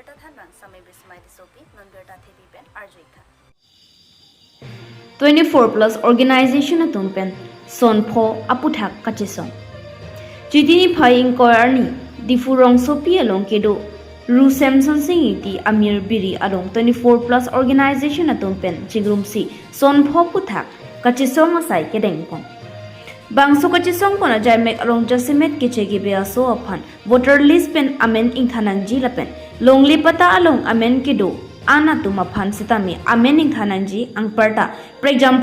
Nonberta thanbang samay bismay disopi nonberta thibi pen arjui tha 24 plus organization atumpen sonpho aputhak kachisong chidini phaying korani difurong sopi along kedo ru samson sing iti amir biri along 24 plus organization atumpen chigrumsi sonpho puthak kachisong asai kedengpon bangso kachisong kona jaimek along jasimet kichegi beaso aphan voter list pen amen ingthanang jilapen longli pata along amen kedo ana tuma phan sitami amen ingthanang ang parta pregjam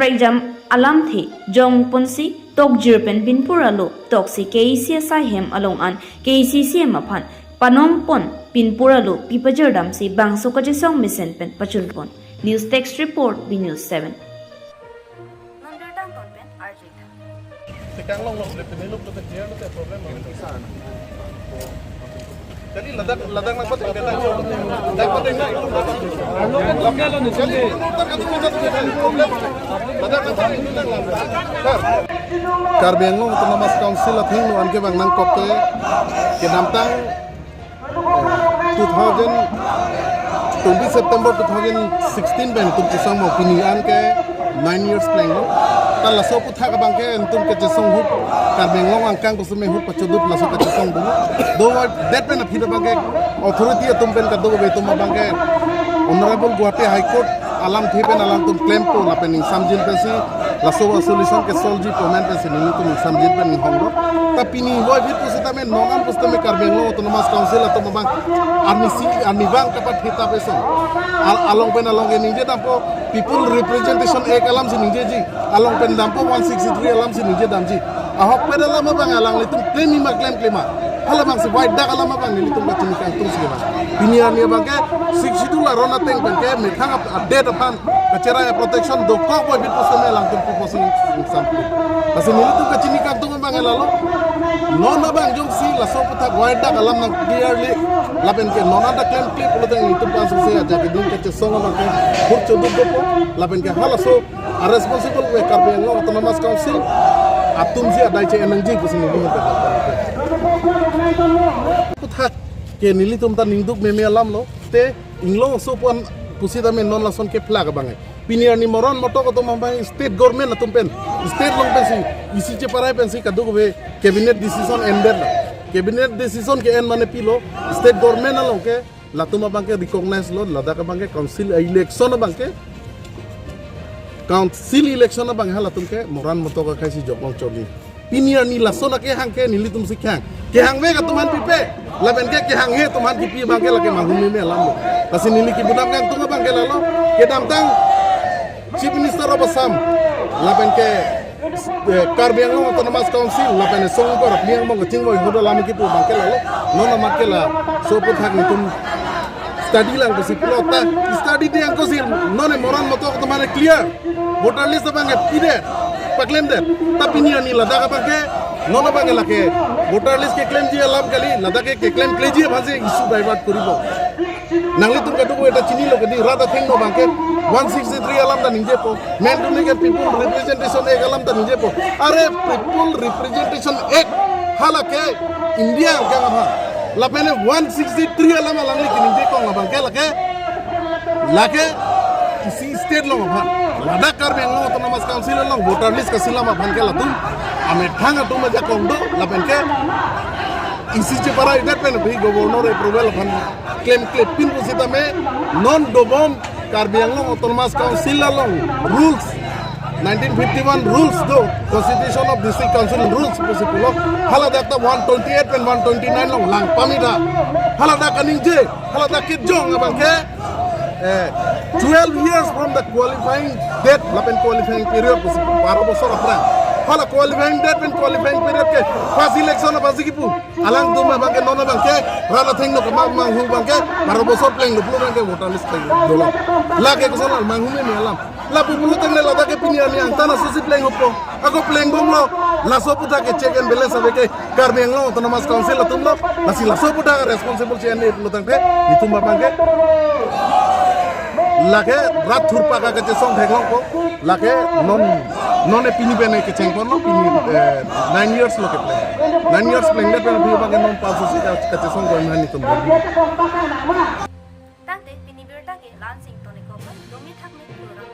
alam the jong punsi tok jirpen binpur alo toksi KCSI hem along an KCCM aphan panom pon pinpur alo pipajar dam si bangso kachisong misen pen pachulpon news text report b news 7 nonberta ton pen arjui tha Sekarang long le penelop le dia le problem ng sana. Jadi ladak nak pateng kata. Ladak pateng na. Lokal ni jadi. Ladak pateng ni lang. Sir. Karbiang long Autonomous Council athing no anke bang nang kokke ke namtang 20 September 2016 ben tum kisang mo pinian ke 9 years plan lo ta la so putha ka bangke tum ke chesong hu Karbiang long angkang ko sume hu pachudut la so ke chesong do that pen aphi bangke authority tum pen ka do be tum bangke honorable Guwahati High Court alam thipen alam tum claim ko la pen samjin pesi la so solution ke solji comment pesi ni tum samjin pen ni hongro ta pini boy bit pusita me nonam pustame Karbiang long Autonomous Council atum bang army bang kapat hita peso along pen along ke nije tampo people representation ek alam si nije ji along pen dampo 163 alam si nije damji ahok pen alam bang alang litum claim hala bang si white dak alam bang litum ka chini kan tum siba pinian ni bang ke 62 la rona teng bang ke me thang update apan kachera protection do ko boy bit pusame alang tum proposal sample kasi nilitum ka chini kan tum bang lalo nona bang jong si la so putak white dak alam nang clearly lapen ke nona da claim clip lo teng litum pa se aja ke din ke songa bang ke hur chodu do lapen ke hala so responsible we Karbiang long Autonomous Council atum si adai che enangji kusini bunga pe putak ke nilitum ta ningduk meme alam lo te inglo so pon pusita me non lason ke flag bangai piniar ni moron moto ko to mambang state government atum pen state long pen si isi che parai pen si kadu be cabinet decision ended la cabinet decision ke en mane pilo state government along ke latuma bangke recognize lo lada ka bangke council election bangke council election bang halatum ke moran moto ka khaisi joklong choli piniar ni lasona ke hang ke nilitum sikhang ke hang ve ka tuman pipe laben ke hang he tuman pipi bangke lake manghumi me lam kasi nili ki budam kan tunga bangke lalo ke damtang chief minister of Assam laben ke Karbiang long Autonomous Council laben song ko rapiang mong ching mo hodo lam ki pu bangke lalo nona makela so puthak nitum study lang ko si plota study di ang ko si none moran moto ko mane clear voter list bangke pide paklem de tapi ni ani lada ka bangke nona bangke lake voter list ke claim ji alam kali lada ke claim claim ji bhase issue divert koribo nangli tum kadu eta chini lo kedi rada thing no bangke 163 alam da ninje po men to nige people representation ek alam da ninje po are people representation ek halake India ka ngaba lapene 163 alam alang ni ninje ko ngabangke lake isi state lo ngaba lada Karbiang long Autonomous Council long voter list ka silama bangke latum ame thanga tum ja kondo lapenke isi che para idat pen bhi governor approval ban claim pin pusita me non dobom Karbiang long Autonomous Council long rules 1951 rules do constitution of district council rules pusipulo hala dakta 128 pen 129 long lang pamida hala da kaninje hala da kitjong abangke 12 years from the qualifying date lapen qualifying period pusipu 12 bosor apra hala qualifying date pen qualifying period ke first election of azikipu alang duma bangke nona bangke rana thing no mang hu bangke 12 bosor playing no plu bangke voter list playing dola lage ko sonal mang hu me alam la bubulu tangle lada ke pinian yang tanah susi playing opo ako playing bomlo la soputa ke check and balance ave ke Karbiang long Autonomous Council atumlo lasi la soputa responsible chen ni plu tangke itum bangke lake rat thurpa ka ke song thaglong ko lake non e pini bene ke cheng porno pini 9 years lo ke play 9 years playing that pen phi ba ke non pass si ka song ko mani tum ताके लान सिंग तो ने को पर दोमी थक में programme